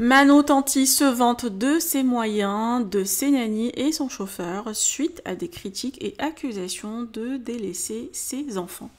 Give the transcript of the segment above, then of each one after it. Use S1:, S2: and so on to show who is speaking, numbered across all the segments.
S1: Manon Tanti se vante de ses moyens, de ses nannies et son chauffeur suite à des critiques et accusations de délaisser ses enfants.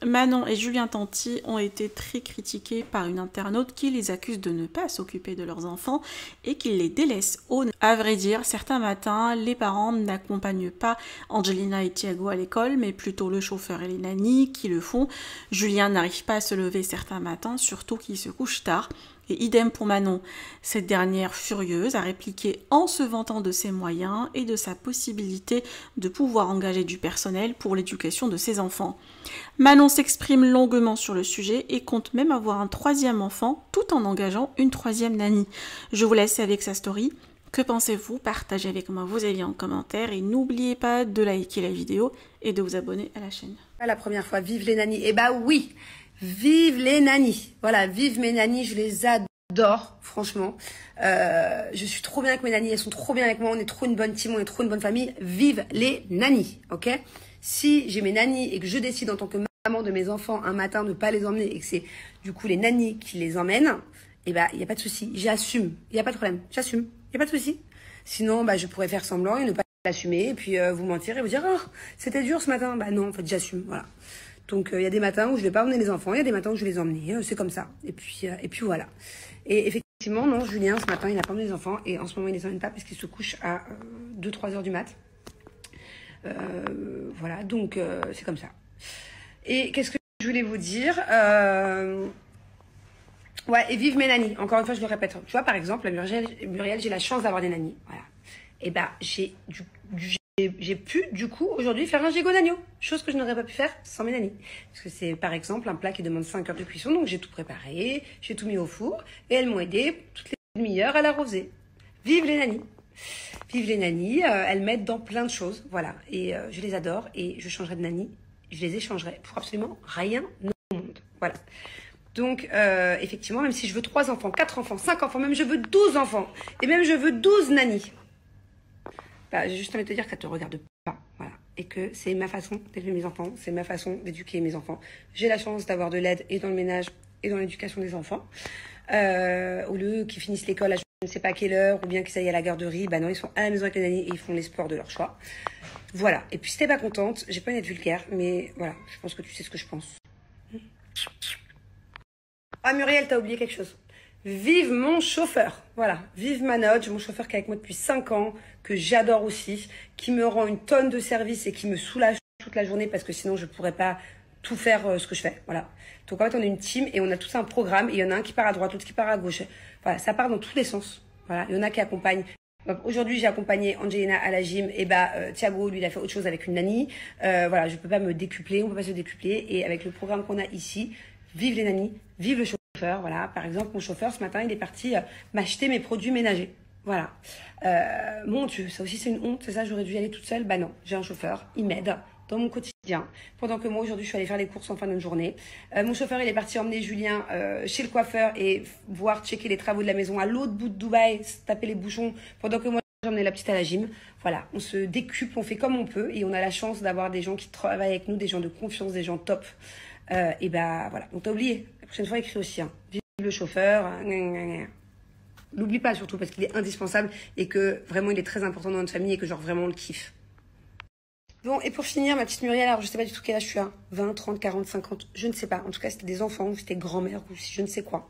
S1: Manon et Julien Tanti ont été très critiqués par une internaute qui les accuse de ne pas s'occuper de leurs enfants et qu'ils les délaissent au... À vrai dire, certains matins, les parents n'accompagnent pas Angelina et Thiago à l'école, mais plutôt le chauffeur et les nannies qui le font. Julien n'arrive pas à se lever certains matins, surtout qu'il se couche tard. Et idem pour Manon. Cette dernière, furieuse, a répliqué en se vantant de ses moyens et de sa possibilité de pouvoir engager du personnel pour l'éducation de ses enfants. Manon s'exprime longuement sur le sujet et compte même avoir un troisième enfant tout en engageant une troisième nanny. Je vous laisse avec sa story. Que pensez-vous? Partagez avec moi vos avis en commentaire et n'oubliez pas de liker la vidéo et de vous abonner à la chaîne.
S2: La première fois, vive les nannies. Eh bah oui, vive les nannies. Voilà, vive mes nannies, je les adore, franchement. Je suis trop bien avec mes nannies, elles sont trop bien avec moi, on est trop une bonne team, on est trop une bonne famille. Vive les nannies, ok? Si j'ai mes nannies et que je décide en tant que maman de mes enfants un matin de ne pas les emmener et que c'est du coup les nannies qui les emmènent, eh bah il n'y a pas de souci, j'assume, il n'y a pas de problème, j'assume, il n'y a pas de souci. Sinon, bah, je pourrais faire semblant et ne pas l'assumer et puis vous mentir et vous dire « Oh, c'était dur ce matin ». Bah non, en fait, j'assume, voilà. Donc, il y a des matins où je vais pas emmener les enfants, il y a des matins où je vais les emmener, c'est comme ça. Et puis voilà. Et effectivement, non, Julien, ce matin, il n'a pas emmené les enfants et en ce moment, il les emmène pas parce qu'il se couche à 2-3 heures du mat. Voilà, donc c'est comme ça. Et qu'est-ce que je voulais vous dire ouais, et vive mes nannies. Encore une fois, je le répète. Tu vois, par exemple, Muriel, j'ai la chance d'avoir des nannies. Voilà. Et bah, j'ai pu, du coup, aujourd'hui, faire un gigot d'agneau. Chose que je n'aurais pas pu faire sans mes nannies. Parce que c'est, par exemple, un plat qui demande 5 heures de cuisson. Donc, j'ai tout préparé, j'ai tout mis au four. Et elles m'ont aidé toutes les demi-heures à l'arroser. Vive les nannies. Vive les nannies. Elles m'aident dans plein de choses. Voilà. Et je les adore. Et je changerai de nanny. Je les échangerai pour absolument rien au monde. Voilà. Donc, effectivement, même si je veux 3 enfants, 4 enfants, 5 enfants, même je veux 12 enfants, et même je veux 12 nannies, bah, j'ai juste envie de te dire qu'elle ne te regarde pas, voilà. Et que c'est ma façon d'élever mes enfants, c'est ma façon d'éduquer mes enfants. J'ai la chance d'avoir de l'aide et dans le ménage et dans l'éducation des enfants. Au lieu qu'ils finissent l'école à je ne sais pas quelle heure, ou bien qu'ils aillent à la garderie, bah non, ils sont à la maison avec les nannies et ils font les sports de leur choix. Voilà. Et puis si t'es pas contente, j'ai pas envie d'être vulgaire, mais voilà, je pense que tu sais ce que je pense. Ah Muriel, t'as oublié quelque chose. Vive mon chauffeur, voilà, vive Manoj, mon chauffeur qui est avec moi depuis 5 ans, que j'adore aussi, qui me rend une tonne de service et qui me soulage toute la journée parce que sinon je pourrais pas tout faire ce que je fais, voilà. Donc en fait on est une team et on a tous un programme et il y en a un qui part à droite, l'autre qui part à gauche, voilà, ça part dans tous les sens, voilà, il y en a qui accompagnent. Donc aujourd'hui j'ai accompagné Angelina à la gym et bah Thiago lui il a fait autre chose avec une nanny, voilà, je peux pas me décupler, on peut pas se décupler et avec le programme qu'on a ici, vive les nannies, vive le chauffeur. Voilà, par exemple, mon chauffeur, ce matin, il est parti m'acheter mes produits ménagers. Voilà. Mon Dieu, ça aussi, c'est une honte. C'est ça, j'aurais dû y aller toute seule. Bah non, j'ai un chauffeur. Il m'aide dans mon quotidien. Pendant que moi, aujourd'hui, je suis allée faire les courses en fin de journée. Mon chauffeur, il est parti emmener Julien chez le coiffeur et voir checker les travaux de la maison à l'autre bout de Dubaï, taper les bouchons. Pendant que moi, j'ai emmené la petite à la gym. Voilà, on se décupe, on fait comme on peut. Et on a la chance d'avoir des gens qui travaillent avec nous, des gens de confiance, des gens top. Et bah voilà, donc t'as oublié. La prochaine fois, écris aussi. Hein. Vive le chauffeur. L'oublie pas surtout parce qu'il est indispensable et que vraiment il est très important dans notre famille et que genre vraiment on le kiffe. Bon, et pour finir, ma petite Muriel, alors je sais pas du tout quel âge tu as. 20, 30, 40, 50, je ne sais pas. En tout cas, c'était des enfants ou c'était grand-mère ou je ne sais quoi.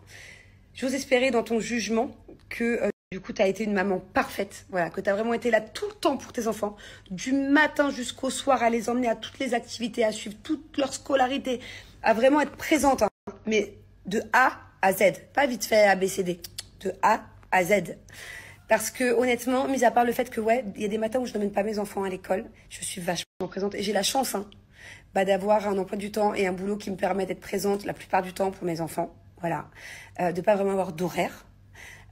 S2: J'ose espérer dans ton jugement que du coup, tu as été une maman parfaite. Voilà, que tu as vraiment été là tout le temps pour tes enfants. Du matin jusqu'au soir, à les emmener à toutes les activités, à suivre toute leur scolarité, à vraiment être présente. Hein. Mais de A à Z. Pas vite fait A, B, C, D. De A à Z. Parce que honnêtement, mis à part le fait que ouais, il y a des matins où je n'emmène pas mes enfants à l'école, je suis vachement présente. Et j'ai la chance d'avoir un emploi du temps et un boulot qui me permet d'être présente la plupart du temps pour mes enfants. Voilà. De pas vraiment avoir d'horaire.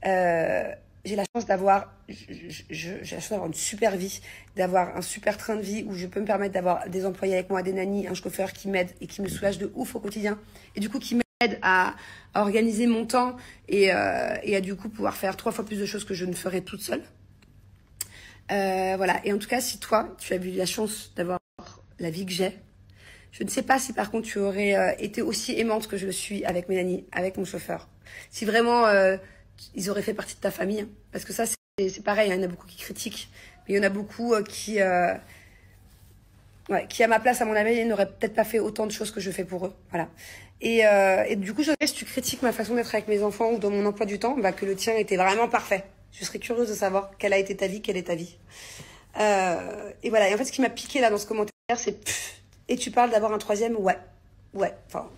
S2: J'ai la chance d'avoir une super vie, d'avoir un super train de vie où je peux me permettre d'avoir des employés avec moi, des nannies, un chauffeur qui m'aide et qui me soulage de ouf au quotidien. Et du coup, qui m'aide à organiser mon temps et à du coup pouvoir faire 3 fois plus de choses que je ne ferais toute seule. Voilà. Et en tout cas, si toi, tu as eu la chance d'avoir la vie que j'ai, Je ne sais pas si par contre tu aurais été aussi aimante que je le suis avec Mélanie, avec mon chauffeur. Si vraiment ils auraient fait partie de ta famille. Hein. Parce que ça, c'est pareil, hein, il y en a beaucoup qui critiquent. Mais il y en a beaucoup qui, à ma place, à mon avis, n'auraient peut-être pas fait autant de choses que je fais pour eux. Voilà. Et du coup, je dirais, si tu critiques ma façon d'être avec mes enfants ou dans mon emploi du temps, bah, que le tien était vraiment parfait. Je serais curieuse de savoir quelle a été ta vie, quelle est ta vie. Et voilà. Et en fait, ce qui m'a piqué là dans ce commentaire, c'est et tu parles d'avoir un troisième? Ouais. Enfin,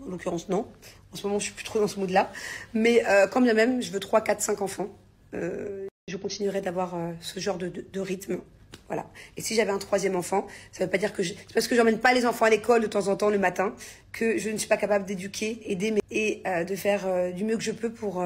S2: en l'occurrence, non. En ce moment, je suis plus trop dans ce mood-là. Mais quand bien même, je veux 3, 4, 5 enfants. Je continuerai d'avoir ce genre de rythme. Voilà. Et si j'avais un troisième enfant, ça veut pas dire que c'est parce que j'emmène pas les enfants à l'école de temps en temps le matin que je ne suis pas capable d'éduquer et d'aimer et de faire du mieux que je peux pour